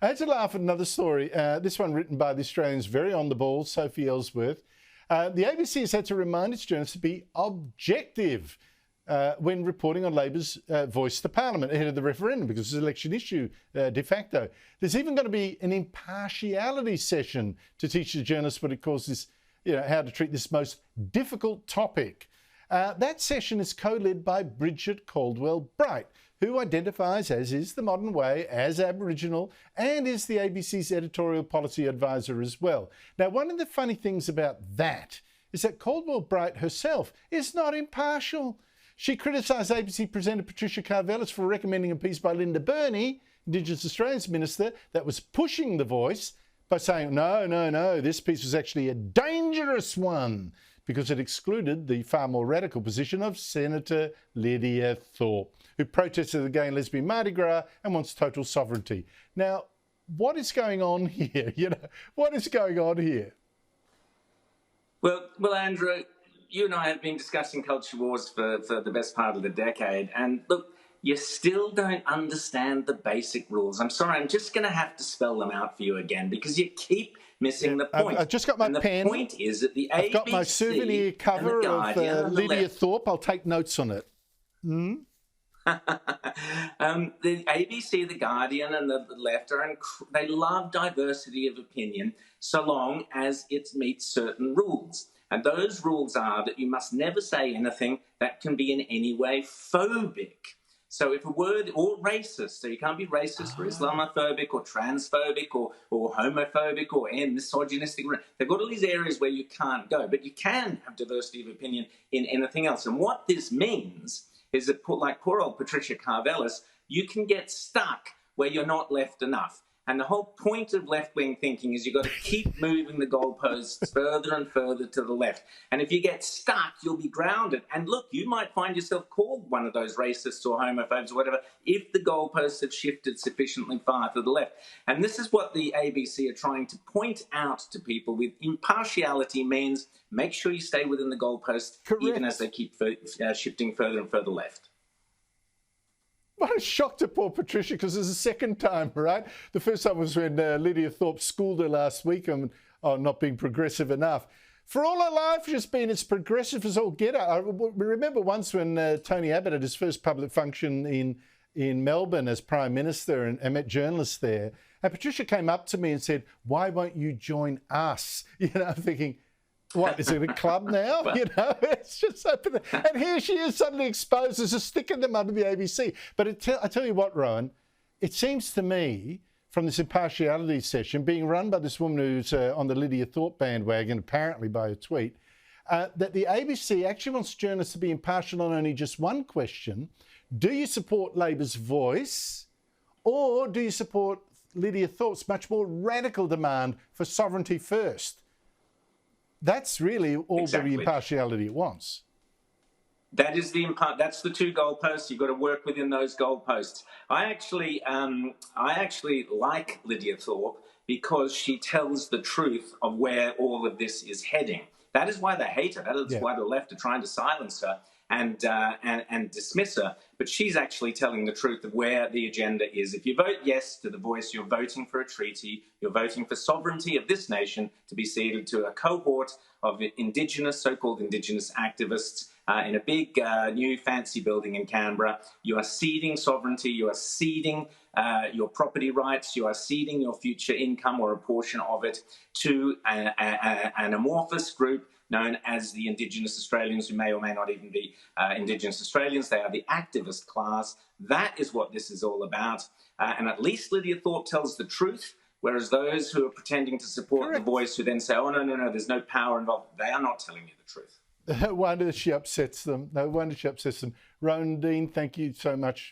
I had to laugh at another story, this one written by the Australian's very on the ball, Sophie Ellsworth. The ABC has had to remind its journalists to be objective when reporting on Labor's voice to Parliament ahead of the referendum, because it's an election issue de facto. There's even going to be an impartiality session to teach the journalists what it calls this, how to treat this most difficult topic. That session is co-led by Bridget Caldwell-Bright, who identifies, as is the modern way, as Aboriginal and is the ABC's editorial policy advisor as well. Now, one of the funny things about that is that Caldwell-Bright herself is not impartial. She criticised ABC presenter Patricia Karvelas for recommending a piece by Linda Burney, Indigenous Australians Minister, that was pushing the voice by saying, no, this piece was actually a dangerous one because it excluded the far more radical position of Senator Lydia Thorpe, who protested the gay and lesbian Mardi Gras and wants total sovereignty. Now, what is going on here? What is going on here? Well, Andrew, you and I have been discussing culture wars for the best part of the decade, and look, you still don't understand the basic rules. I'm sorry, I'm just going to have to spell them out for you again because you keep missing the point. I've just got my pen. The point is that the ABC, I've got my souvenir cover of Lydia Thorpe. I'll take notes on it. Hmm? The ABC, the Guardian, and the left they love diversity of opinion so long as it meets certain rules. And those rules are that you must never say anything that can be in any way phobic. So if a word, or racist, so you can't be racist or Islamophobic or transphobic or homophobic or misogynistic. They've got all these areas where you can't go, but you can have diversity of opinion in anything else. And what this means is that, like poor old Patricia Karvelas, you can get stuck where you're not left enough. And the whole point of left-wing thinking is you've got to keep moving the goalposts further and further to the left. And if you get stuck, you'll be grounded. And look, you might find yourself called one of those racists or homophobes or whatever if the goalposts have shifted sufficiently far to the left. And this is what the ABC are trying to point out to people with impartiality means make sure you stay within the goalpost, even as they keep shifting further and further left. What a shock to poor Patricia, because it's the second time, right? The first time was when Lydia Thorpe schooled her last week on not being progressive enough. For all her life, she's been as progressive as all get out. I remember once when Tony Abbott had his first public function in Melbourne as Prime Minister and met journalists there. And Patricia came up to me and said, "Why won't you join us?" I'm thinking, what, is it a club now? It's just so pathetic. And here she is suddenly exposed as a stick in the mud of the ABC. But I tell you what, Rowan, it seems to me from this impartiality session being run by this woman who's on the Lydia Thorpe bandwagon, apparently by a tweet, that the ABC actually wants journalists to be impartial on only just one question. Do you support Labor's voice, or do you support Lydia Thorpe's much more radical demand for sovereignty first? That's really all the impartiality it wants. That is that's the two goalposts. You've got to work within those goalposts. I actually like Lydia Thorpe because she tells the truth of where all of this is heading. That is why they hate her. That is why the left are trying to silence her and dismiss her. But she's actually telling the truth of where the agenda is. If you vote yes to the voice, you're voting for a treaty. You're voting for sovereignty of this nation to be ceded to a cohort of so-called Indigenous activists in a big new fancy building in Canberra. You are ceding sovereignty. You are ceding your property rights. You are ceding your future income or a portion of it to an amorphous group known as the Indigenous Australians, who may or may not even be Indigenous Australians. They are the activist class. That is what this is all about. And at least Lydia Thorpe tells the truth, whereas those who are pretending to support the voice, who then say, oh, no, there's no power involved, they are not telling you the truth. No wonder she upsets them. No wonder she upsets them. Rowan Dean, thank you so much